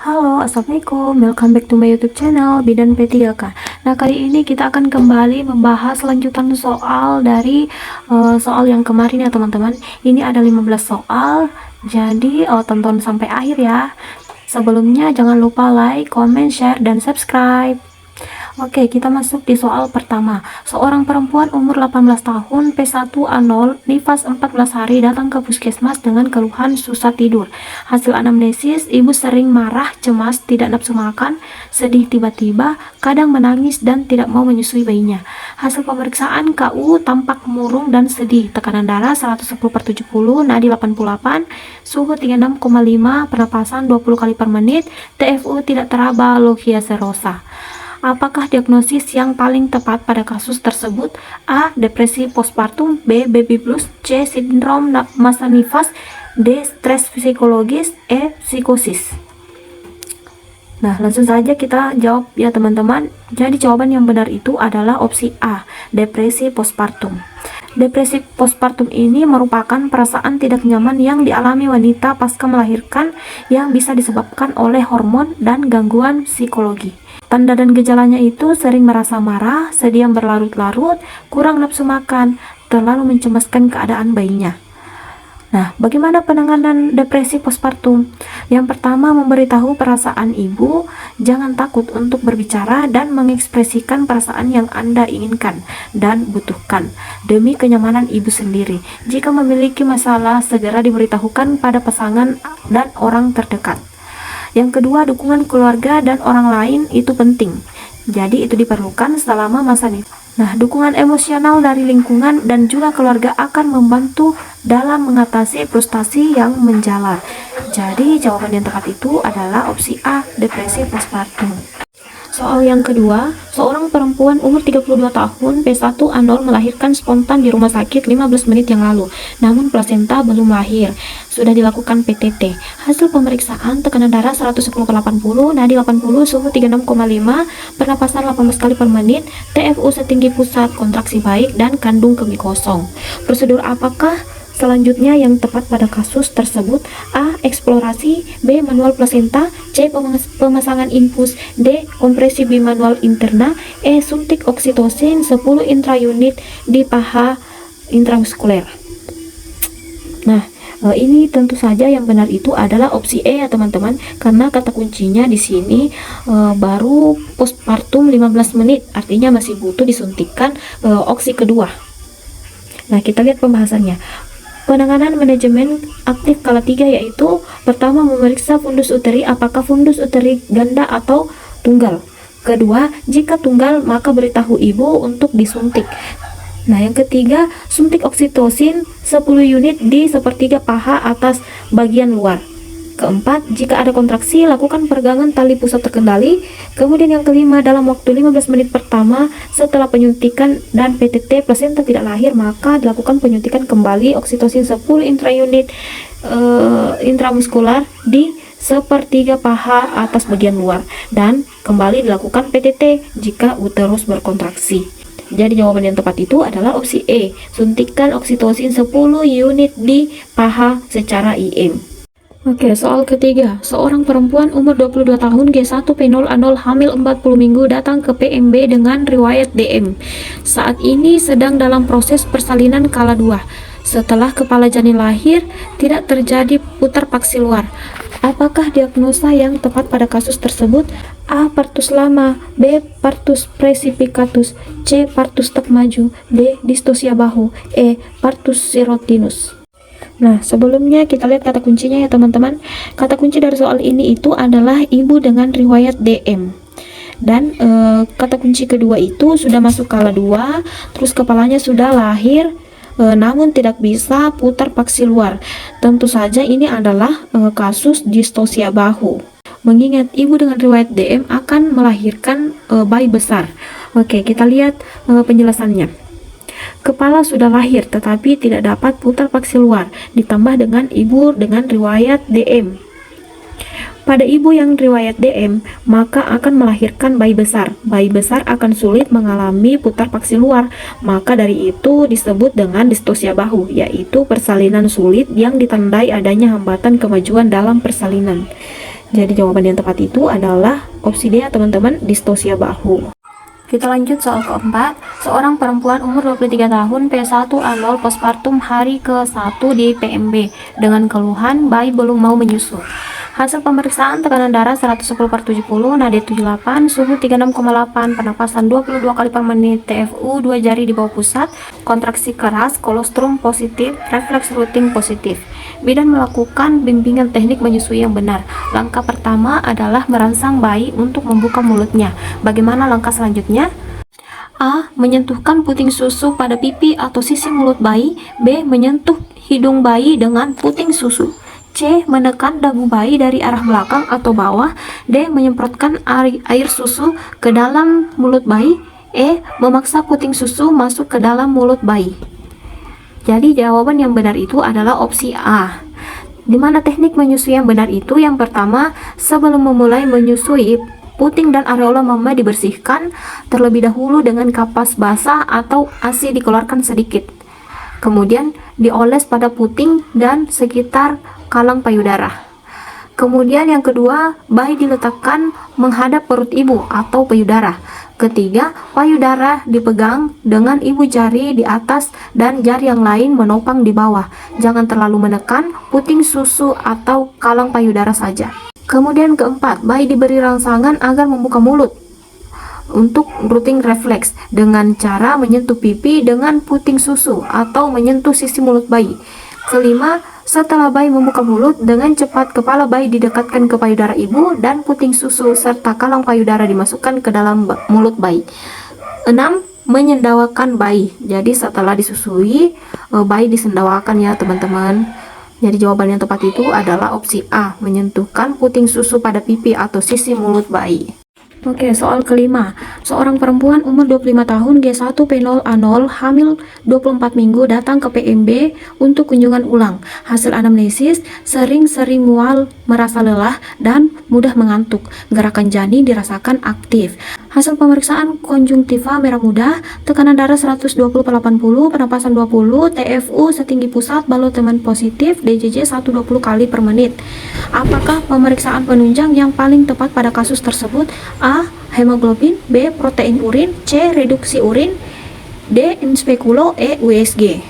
Halo, Assalamualaikum. Welcome back to my YouTube channel Bidan P3K. Nah, kali ini kita akan kembali membahas lanjutan soal dari soal yang kemarin ya, teman-teman. Ini ada 15 soal. Jadi, tonton sampai akhir ya. Sebelumnya jangan lupa like, comment, share, dan subscribe. Oke, kita masuk di soal pertama. Seorang perempuan umur 18 tahun, P1A0, nifas 14 hari datang ke puskesmas dengan keluhan susah tidur. Hasil anamnesis, ibu sering marah, cemas, tidak nafsu makan, sedih tiba-tiba, kadang menangis dan tidak mau menyusui bayinya. Hasil pemeriksaan KU tampak murung dan sedih. Tekanan darah 110/70, nadi 88, suhu 36,5, pernapasan 20 kali per menit, TFU tidak teraba, logia serosa. Apakah diagnosis yang paling tepat pada kasus tersebut? A. Depresi postpartum, B. Baby blues, C. Sindrom masa nifas, D. Stres psikologis, E. Psikosis. Nah, langsung saja kita jawab ya teman-teman. Jadi jawaban yang benar itu adalah opsi A. Depresi postpartum. Depresi postpartum ini merupakan perasaan tidak nyaman yang dialami wanita pasca melahirkan yang bisa disebabkan oleh hormon dan gangguan psikologi. Tanda dan gejalanya itu sering merasa marah, sedih yang berlarut-larut, kurang nafsu makan, terlalu mencemaskan keadaan bayinya. Nah, bagaimana penanganan depresi postpartum? Yang pertama, memberitahu perasaan ibu, jangan takut untuk berbicara dan mengekspresikan perasaan yang Anda inginkan dan butuhkan demi kenyamanan ibu sendiri. Jika memiliki masalah, segera diberitahukan pada pasangan dan orang terdekat. Yang kedua, dukungan keluarga dan orang lain itu penting. Jadi itu diperlukan selama masa nifas. Nah, dukungan emosional dari lingkungan dan juga keluarga akan membantu dalam mengatasi frustasi yang menjalar. Jadi jawaban yang tepat itu adalah opsi A, depresi postpartum. Soal yang kedua, seorang perempuan umur 32 tahun, P1A0 melahirkan spontan di rumah sakit 15 menit yang lalu, namun plasenta belum lahir. Sudah dilakukan PTT. Hasil pemeriksaan tekanan darah 110/80, nadi 80, suhu 36,5, pernapasan 18 kali per menit, TFU setinggi pusat, kontraksi baik, dan kandung kemih kosong. Prosedur apakah selanjutnya yang tepat pada kasus tersebut? A. Eksplorasi, B. Manual plasenta, C. Pemasangan infus, D. Kompresi bimanual interna, E. Suntik oksitosin 10 intraunit di paha intramuskuler. Nah, ini tentu saja yang benar itu adalah opsi E ya teman-teman, karena kata kuncinya di sini baru postpartum 15 menit, artinya masih butuh disuntikkan oksi kedua. Nah, kita lihat pembahasannya. Penanganan manajemen aktif skala 3 yaitu pertama memeriksa fundus uteri apakah fundus uteri ganda atau tunggal. Kedua, jika tunggal maka beritahu ibu untuk disuntik. Nah, yang ketiga, suntik oksitosin 10 unit di sepertiga paha atas bagian luar. Keempat, jika ada kontraksi, lakukan peregangan tali pusat terkendali. Kemudian yang kelima, dalam waktu 15 menit pertama setelah penyuntikan dan PTT plasenta tidak lahir, maka dilakukan penyuntikan kembali oksitosin 10 intraunit intramuskular di sepertiga paha atas bagian luar, dan kembali dilakukan PTT jika uterus berkontraksi. Jadi jawaban yang tepat itu adalah opsi E, suntikan oksitosin 10 unit di paha secara IM. Oke, soal ketiga. Seorang perempuan umur 22 tahun G1P0A0 hamil 40 minggu datang ke PMB dengan riwayat DM. Saat ini sedang dalam proses persalinan kala 2. Setelah kepala janin lahir, tidak terjadi putar paksi luar. Apakah diagnosa yang tepat pada kasus tersebut? A. Partus lama, B. Partus precipitatus, C. Partus tak maju, D. Distosia bahu, E. Partus serotinus. Nah, sebelumnya kita lihat kata kuncinya ya teman-teman. Kata kunci dari soal ini itu adalah ibu dengan riwayat DM. Dan kata kunci kedua itu sudah masuk kala 2, terus kepalanya sudah lahir, namun tidak bisa putar paksi luar. Tentu saja ini adalah kasus distosia bahu. Mengingat ibu dengan riwayat DM akan melahirkan bayi besar. Oke, kita lihat penjelasannya. Kepala sudah lahir tetapi tidak dapat putar paksi luar, ditambah dengan ibu dengan riwayat DM. Pada ibu yang riwayat DM, maka akan melahirkan bayi besar. Bayi besar akan sulit mengalami putar paksi luar, maka dari itu disebut dengan distosia bahu, yaitu persalinan sulit yang ditandai adanya hambatan kemajuan dalam persalinan. Jadi jawaban yang tepat itu adalah opsi D ya teman-teman, distosia bahu. Kita lanjut soal keempat. Seorang perempuan umur 23 tahun P1A0 postpartum hari ke-1 di PMB dengan keluhan bayi belum mau menyusu. Hasil pemeriksaan tekanan darah 110/70, nadi 78, suhu 36,8, pernapasan 22 kali per menit, TFU 2 jari di bawah pusat, kontraksi keras, kolostrum positif, refleks rutin positif. Bidan melakukan bimbingan teknik menyusui yang benar. Langkah pertama adalah merangsang bayi untuk membuka mulutnya. Bagaimana langkah selanjutnya? A. Menyentuhkan puting susu pada pipi atau sisi mulut bayi. B. Menyentuh hidung bayi dengan puting susu. C. Menekan dagu bayi dari arah belakang atau bawah. D. Menyemprotkan air susu ke dalam mulut bayi. E. Memaksa puting susu masuk ke dalam mulut bayi. Jadi jawaban yang benar itu adalah opsi A. Di mana teknik menyusui yang benar itu, yang pertama, sebelum memulai menyusui, puting dan areola mama dibersihkan terlebih dahulu dengan kapas basah atau ASI dikeluarkan sedikit. Kemudian dioles pada puting dan sekitar kalang payudara. Kemudian yang kedua, bayi diletakkan menghadap perut ibu atau payudara. Ketiga, payudara dipegang dengan ibu jari di atas dan jari yang lain menopang di bawah. Jangan terlalu menekan puting susu atau kalang payudara saja. Kemudian keempat, bayi diberi rangsangan agar membuka mulut untuk rutin refleks dengan cara menyentuh pipi dengan puting susu atau menyentuh sisi mulut bayi. Kelima, setelah bayi membuka mulut, dengan cepat kepala bayi didekatkan ke payudara ibu dan puting susu serta kalang payudara dimasukkan ke dalam mulut bayi. 6. Menyendawakan bayi. Jadi setelah disusui, bayi disendawakan ya teman-teman. Jadi jawaban yang tepat itu adalah opsi A, menyentuhkan puting susu pada pipi atau sisi mulut bayi. Oke, soal kelima. Seorang perempuan umur 25 tahun G1P0A0 hamil 24 minggu datang ke PMB untuk kunjungan ulang. Hasil anamnesis, sering-sering mual, merasa lelah, dan mudah mengantuk. Gerakan janin dirasakan aktif. Hasil pemeriksaan konjungtiva merah muda, tekanan darah 120/80, pernapasan 20, TFU setinggi pusat, balut teman positif, DJJ 120 kali per menit. Apakah pemeriksaan penunjang yang paling tepat pada kasus tersebut? A. Hemoglobin. B. Protein urin. C. Reduksi urin. D. Inspekulo. E. USG.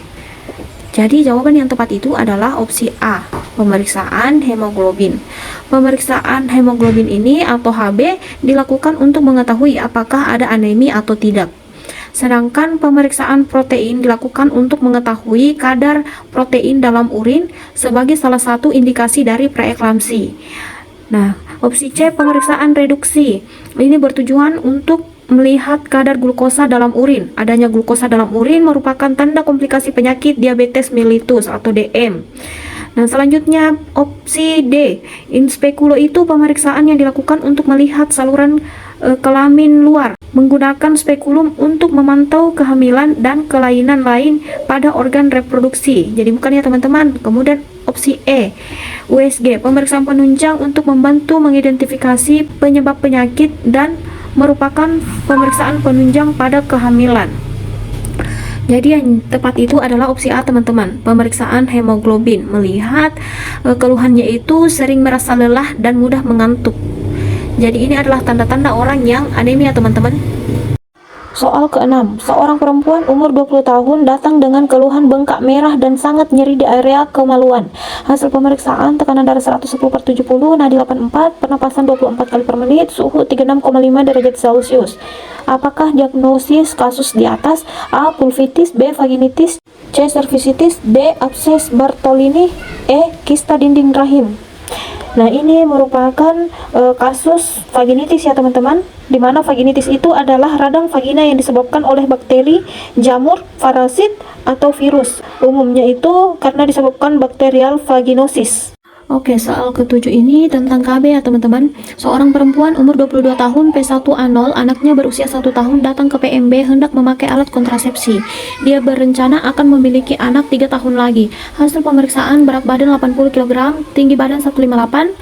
Jadi jawaban yang tepat itu adalah opsi A, pemeriksaan hemoglobin. Pemeriksaan hemoglobin ini atau HB dilakukan untuk mengetahui apakah ada anemi atau tidak. Sedangkan pemeriksaan protein dilakukan untuk mengetahui kadar protein dalam urin sebagai salah satu indikasi dari preeklamsi. Nah, opsi C, pemeriksaan reduksi. Ini bertujuan untuk melihat kadar glukosa dalam urin. Adanya glukosa dalam urin merupakan tanda komplikasi penyakit diabetes mellitus atau DM. Nah, selanjutnya opsi D, inspekulo itu pemeriksaan yang dilakukan untuk melihat saluran kelamin luar menggunakan spekulum untuk memantau kehamilan dan kelainan lain pada organ reproduksi. Jadi bukan ya teman-teman. Kemudian opsi E, USG, pemeriksaan penunjang untuk membantu mengidentifikasi penyebab penyakit dan merupakan pemeriksaan penunjang pada kehamilan. Jadi yang tepat itu adalah opsi A teman-teman, pemeriksaan hemoglobin, melihat keluhannya itu sering merasa lelah dan mudah mengantuk. Jadi ini adalah tanda-tanda orang yang anemia teman-teman. Soal ke-6, seorang perempuan umur 20 tahun datang dengan keluhan bengkak merah dan sangat nyeri di area kemaluan. Hasil pemeriksaan tekanan darah 110/70, nadi 84, pernapasan 24 kali per menit, suhu 36,5 derajat Celcius. Apakah diagnosis kasus di atas? A. Pulvitis. B. Vaginitis. C. Cervicitis. D. Abses Bartolini. E. Kista dinding rahim. Nah, ini merupakan kasus vaginitis ya teman-teman, di mana vaginitis itu adalah radang vagina yang disebabkan oleh bakteri, jamur, parasit, atau virus. Umumnya itu karena disebabkan bakterial vaginosis. Oke, soal ke-7 ini tentang KB ya teman-teman. Seorang perempuan umur 22 tahun P1A0, anaknya berusia 1 tahun datang ke PMB hendak memakai alat kontrasepsi. Dia berencana akan memiliki anak 3 tahun lagi. Hasil pemeriksaan berat badan 80 kg, tinggi badan 158,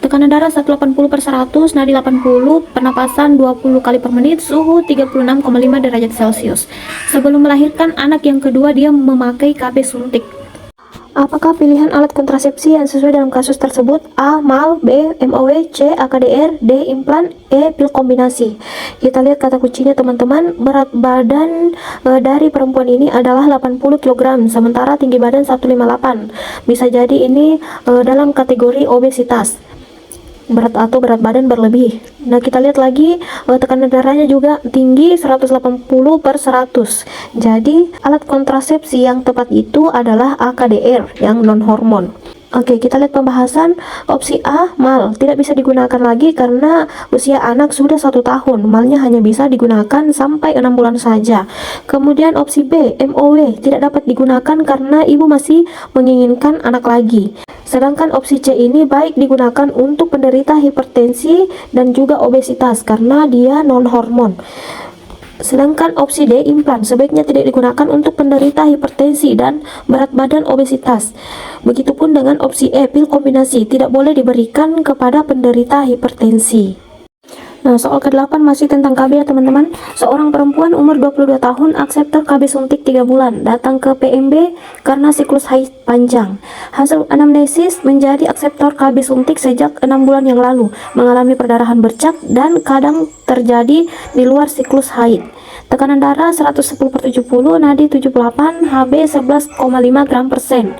tekanan darah 180/100, nadi 80, pernapasan 20 kali per menit, suhu 36,5 derajat Celcius. Sebelum melahirkan anak yang kedua, dia memakai KB suntik. Apakah pilihan alat kontrasepsi yang sesuai dalam kasus tersebut? A. MAL, B. MOW, C. AKDR, D. Implan, E. Pil kombinasi. Kita lihat kata kuncinya teman-teman. Berat badan dari perempuan ini adalah 80 kg, sementara tinggi badan 158. Bisa jadi ini dalam kategori obesitas, berat badan berlebih. Nah, kita lihat lagi tekanan darahnya juga tinggi 180/100. Jadi alat kontrasepsi yang tepat itu adalah AKDR yang non hormon. Oke, kita lihat pembahasan. Opsi A, MAL tidak bisa digunakan lagi karena usia anak sudah 1 tahun. MAL-nya hanya bisa digunakan sampai 6 bulan saja. Kemudian opsi B, MOW tidak dapat digunakan karena ibu masih menginginkan anak lagi. Sedangkan opsi C ini baik digunakan untuk penderita hipertensi dan juga obesitas karena dia non hormon. Sedangkan opsi D, implan, sebaiknya tidak digunakan untuk penderita hipertensi dan berat badan obesitas. Begitupun dengan opsi E, pil kombinasi, tidak boleh diberikan kepada penderita hipertensi. Nah, soal ke-8 masih tentang KB ya teman-teman. Seorang perempuan umur 22 tahun akseptor KB suntik 3 bulan, datang ke PMB karena siklus haid panjang. Hasil anamnesis menjadi akseptor KB suntik sejak 6 bulan yang lalu, mengalami perdarahan bercak dan kadang terjadi di luar siklus haid. Tekanan darah 110/70, nadi 78, HB 11,5 gram per sen.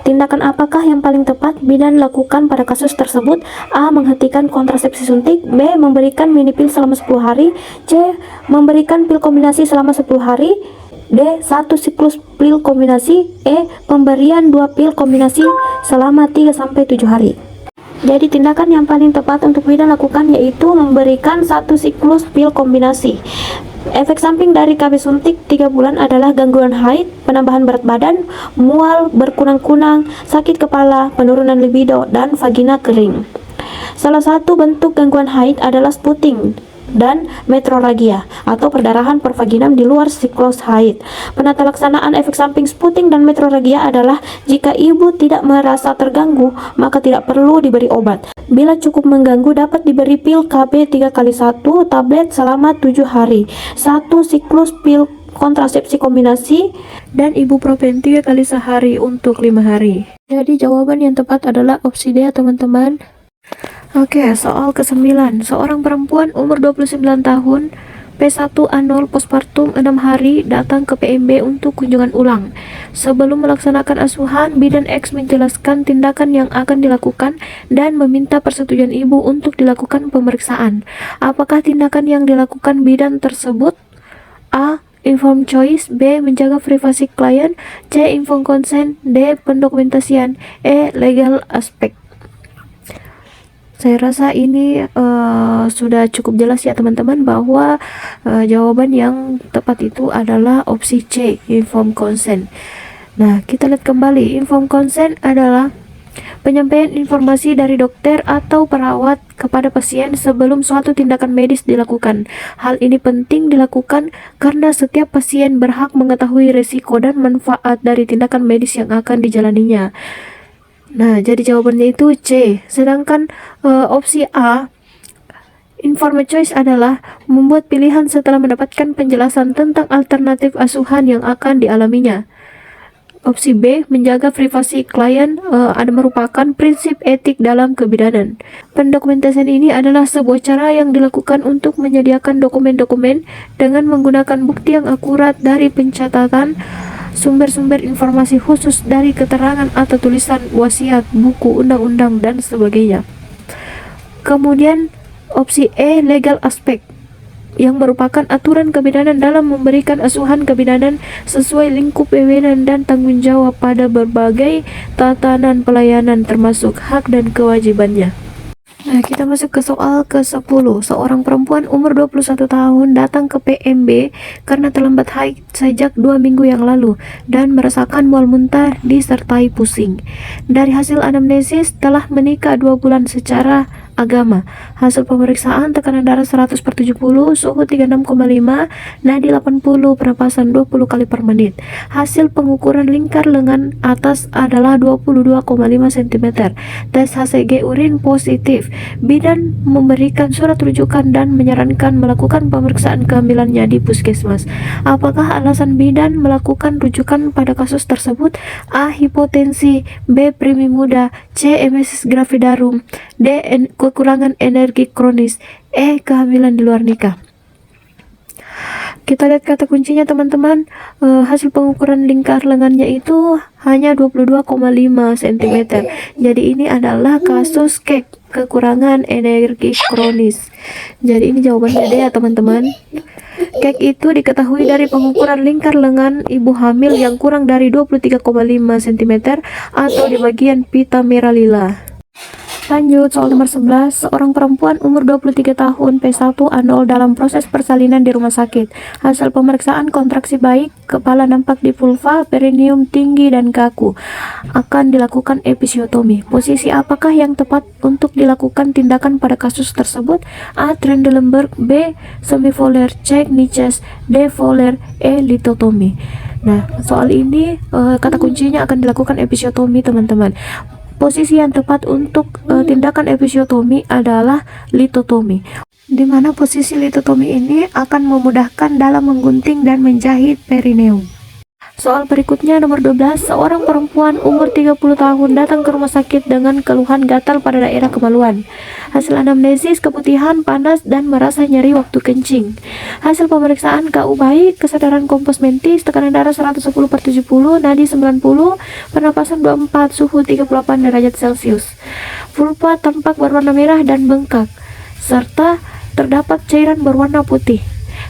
Tindakan apakah yang paling tepat bidan lakukan pada kasus tersebut? A. Menghentikan kontrasepsi suntik. B. Memberikan mini pil selama 10 hari. C. Memberikan pil kombinasi selama 10 hari. D. 1 siklus pil kombinasi. E. Pemberian 2 pil kombinasi selama 3-7 hari. Jadi tindakan yang paling tepat untuk bidan lakukan yaitu memberikan 1 siklus pil kombinasi. Efek samping dari KB suntik 3 bulan adalah gangguan haid, penambahan berat badan, mual, berkunang-kunang, sakit kepala, penurunan libido, dan vagina kering. Salah satu bentuk gangguan haid adalah spotting dan metrorragia atau perdarahan pervaginam di luar siklus haid. Penata laksanaan efek samping spotting dan metrorragia adalah jika ibu tidak merasa terganggu, maka tidak perlu diberi obat. Bila cukup mengganggu, dapat diberi pil KB 3x1 tablet selama 7 hari, 1 siklus pil kontrasepsi kombinasi, dan ibuprofen 3 kali sehari untuk 5 hari. Jadi jawaban yang tepat adalah opsi D ya teman-teman. Oke, soal ke-9. Seorang perempuan umur 29 tahun, P1A0 postpartum 6 hari, datang ke PMB untuk kunjungan ulang. Sebelum melaksanakan asuhan, bidan X menjelaskan tindakan yang akan dilakukan dan meminta persetujuan ibu untuk dilakukan pemeriksaan. Apakah tindakan yang dilakukan bidan tersebut? A. Informed choice. B. Menjaga privasi klien. C. Informed consent. D. Pendokumentasian. E. Legal aspect. Saya rasa ini sudah cukup jelas ya teman-teman bahwa jawaban yang tepat itu adalah opsi C, informed consent. Nah, kita lihat kembali. Informed consent adalah penyampaian informasi dari dokter atau perawat kepada pasien sebelum suatu tindakan medis dilakukan. Hal ini penting dilakukan karena setiap pasien berhak mengetahui risiko dan manfaat dari tindakan medis yang akan dijalaninya. Nah, jadi jawabannya itu C. Sedangkan opsi A, informed choice, adalah membuat pilihan setelah mendapatkan penjelasan tentang alternatif asuhan yang akan dialaminya. Opsi B, menjaga privasi klien, ada merupakan prinsip etik dalam kebidanan. Pendokumentasian ini adalah sebuah cara yang dilakukan untuk menyediakan dokumen-dokumen dengan menggunakan bukti yang akurat dari pencatatan sumber-sumber informasi khusus dari keterangan atau tulisan wasiat, buku, undang-undang, dan sebagainya. Kemudian opsi E, legal aspect, yang merupakan aturan kebidanan dalam memberikan asuhan kebidanan sesuai lingkup wewenang dan tanggung jawab pada berbagai tatanan pelayanan termasuk hak dan kewajibannya. Nah, kita masuk ke soal ke-10. Seorang perempuan umur 21 tahun datang ke PMB karena terlambat haid sejak 2 minggu yang lalu dan merasakan mual muntah disertai pusing. Dari hasil anamnesis, telah menikah 2 bulan secara agama. Hasil pemeriksaan tekanan darah 100/70, suhu 36,5, nadi 80, pernapasan 20 kali per menit. Hasil pengukuran lingkar lengan atas adalah 22,5 cm. Tes HCG urin positif. Bidan memberikan surat rujukan dan menyarankan melakukan pemeriksaan kehamilannya di puskesmas. Apakah alasan bidan melakukan rujukan pada kasus tersebut? A. Hipotensi, B. Premi muda, C. emesis gravidarum, D. Kekurangan energi kronis, E. kehamilan di luar nikah. Kita lihat kata kuncinya teman-teman. Hasil pengukuran lingkar lengannya itu hanya 22,5 cm. Jadi ini adalah kasus kekurangan energi kronis. Jadi ini jawabannya D ya teman-teman. Itu diketahui dari pengukuran lingkar lengan ibu hamil yang kurang dari 23,5 cm atau di bagian pita merah lila. Lanjut, soal nomor 11. Seorang perempuan umur 23 tahun P1 A0 dalam proses persalinan di rumah sakit. Hasil pemeriksaan kontraksi baik, kepala nampak di vulva, perineum tinggi dan kaku. Akan dilakukan episiotomi. Posisi apakah yang tepat untuk dilakukan tindakan pada kasus tersebut? A. Trendelenburg, B. Semivoller, C. Niches, D. Voller, E. litotomi. Nah, soal ini kata kuncinya akan dilakukan episiotomi teman-teman. Posisi yang tepat untuk tindakan episiotomi adalah litotomi, di mana posisi litotomi ini akan memudahkan dalam menggunting dan menjahit perineum. Soal berikutnya nomor 12. Seorang perempuan umur 30 tahun datang ke rumah sakit dengan keluhan gatal pada daerah kemaluan. Hasil anamnesis keputihan, panas, dan merasa nyeri waktu kencing. Hasil pemeriksaan KU baik, kesadaran kompos mentis, tekanan darah 110/70, nadi 90, pernapasan 24, suhu 38 derajat Celcius. Vulva tampak berwarna merah dan bengkak, serta terdapat cairan berwarna putih.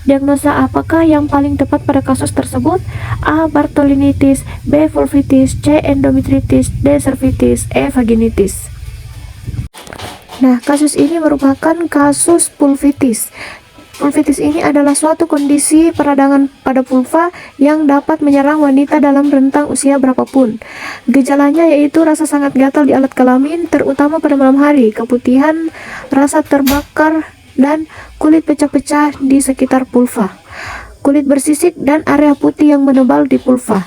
Diagnosa apakah yang paling tepat pada kasus tersebut? A. Bartholinitis, B. vulvitis, C. endometritis, D. cervitis, E. vaginitis. Nah, kasus ini merupakan kasus vulvitis. Vulvitis ini adalah suatu kondisi peradangan pada vulva yang dapat menyerang wanita dalam rentang usia berapapun. Gejalanya yaitu rasa sangat gatal di alat kelamin, terutama pada malam hari, keputihan, rasa terbakar, dan kulit pecah-pecah di sekitar vulva, kulit bersisik dan area putih yang menebal di vulva,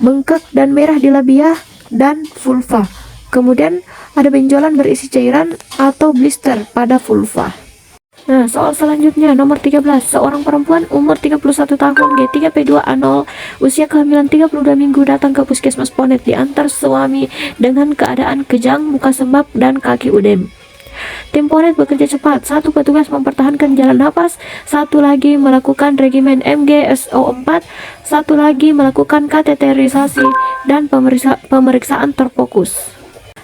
bengkak dan merah di labia dan vulva. Kemudian ada benjolan berisi cairan atau blister pada vulva. Nah, soal selanjutnya nomor 13. Seorang perempuan umur 31 tahun G3P2 A0 usia kehamilan 32 minggu datang ke puskesmas Ponet diantar suami dengan keadaan kejang, muka sembab, dan kaki udem. Tim Ponet bekerja cepat. Satu petugas mempertahankan jalan napas, satu lagi melakukan regimen MgSO4, satu lagi melakukan kateterisasi dan pemeriksaan terfokus.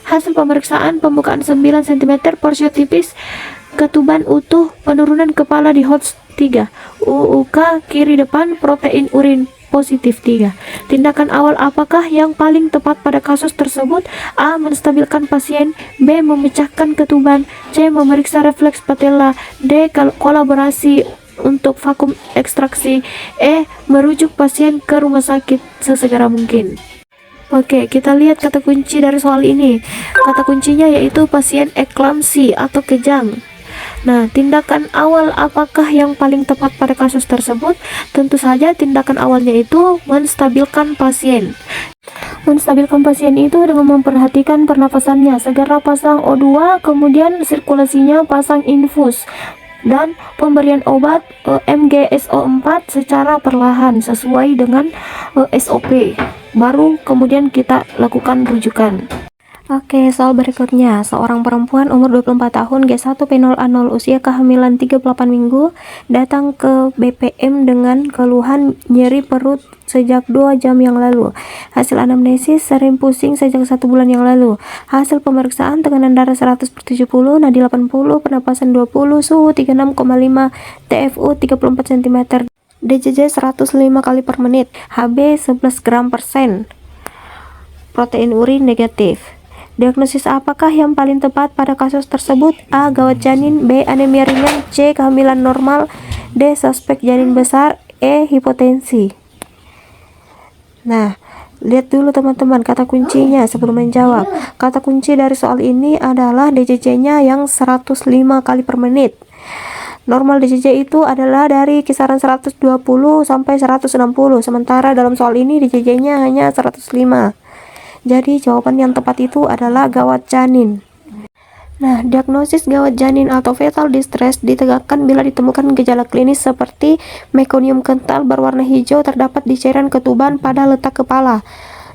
Hasil pemeriksaan pembukaan 9 cm porsio tipis, ketuban utuh, penurunan kepala di HOTS 3, UUK kiri depan, protein urin positif 3. Tindakan awal apakah yang paling tepat pada kasus tersebut? A. Menstabilkan pasien, B. Memecahkan ketuban, C. Memeriksa refleks patella, D. Kolaborasi untuk vakum ekstraksi, E. Merujuk pasien ke rumah sakit sesegera mungkin. Oke, kita lihat kata kunci dari soal ini. Kata kuncinya yaitu pasien eklamsi atau kejang. Nah, tindakan awal apakah yang paling tepat pada kasus tersebut? Tentu saja tindakan awalnya itu menstabilkan pasien. Menstabilkan pasien itu dengan memperhatikan pernafasannya, segera pasang O2, kemudian sirkulasinya pasang infus, dan pemberian obat MgSO4 secara perlahan sesuai dengan SOP. Baru kemudian kita lakukan rujukan. Oke, soal berikutnya. Seorang perempuan umur 24 tahun G1P0A0 usia kehamilan 38 minggu datang ke BPM dengan keluhan nyeri perut sejak 2 jam yang lalu. Hasil anamnesis sering pusing sejak 1 bulan yang lalu. Hasil pemeriksaan tekanan darah 100/70, nadi 80, pernapasan 20, suhu 36,5, TFU 34 cm, DJJ 105 kali per menit, HB 11 gram per sen, protein urin negatif. Diagnosis apakah yang paling tepat pada kasus tersebut? A. Gawat janin, B. Anemia ringan, C. Kehamilan normal, D. Suspek janin besar, E. Hipotensi. Nah, lihat dulu teman-teman kata kuncinya sebelum menjawab. Kata kunci dari soal ini adalah DCC-nya yang 105 kali per menit. Normal DCC itu adalah dari kisaran 120 sampai 160, sementara dalam soal ini DCC-nya hanya 105. Jadi jawaban yang tepat itu adalah gawat janin. Nah, diagnosis gawat janin atau fetal distress ditegakkan bila ditemukan gejala klinis seperti mekonium kental berwarna hijau terdapat di cairan ketuban pada letak kepala.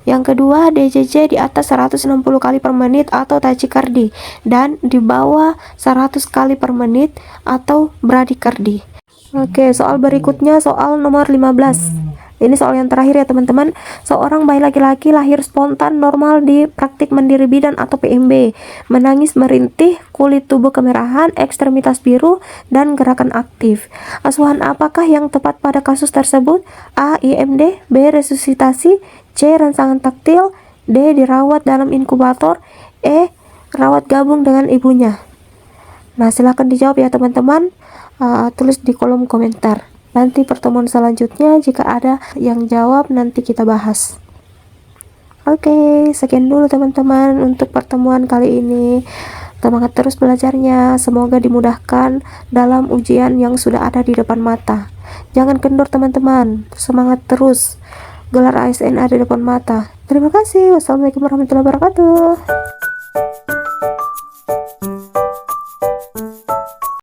Yang kedua, DCC di atas 160 kali per menit atau tachikardi dan di bawah 100 kali per menit atau bradikardi. Oke, soal berikutnya soal nomor 15. Ini soal yang terakhir ya teman-teman. Seorang bayi laki-laki lahir spontan normal di praktik mandiri bidan atau PMB, menangis merintih, kulit tubuh kemerahan, ekstremitas biru, dan gerakan aktif. Asuhan apakah yang tepat pada kasus tersebut? A. IMD, B. resusitasi, C. rangsangan taktil, D. dirawat dalam inkubator, E. rawat gabung dengan ibunya. Nah, silahkan dijawab ya teman-teman. Tulis di kolom komentar. Nanti pertemuan selanjutnya jika ada yang jawab nanti kita bahas. Oke, sekian dulu teman-teman untuk pertemuan kali ini. Semangat terus belajarnya, semoga dimudahkan dalam ujian yang sudah ada di depan mata. Jangan kendor teman-teman, semangat terus. Gelar ASN ada di depan mata. Terima kasih. Wassalamualaikum warahmatullahi wabarakatuh.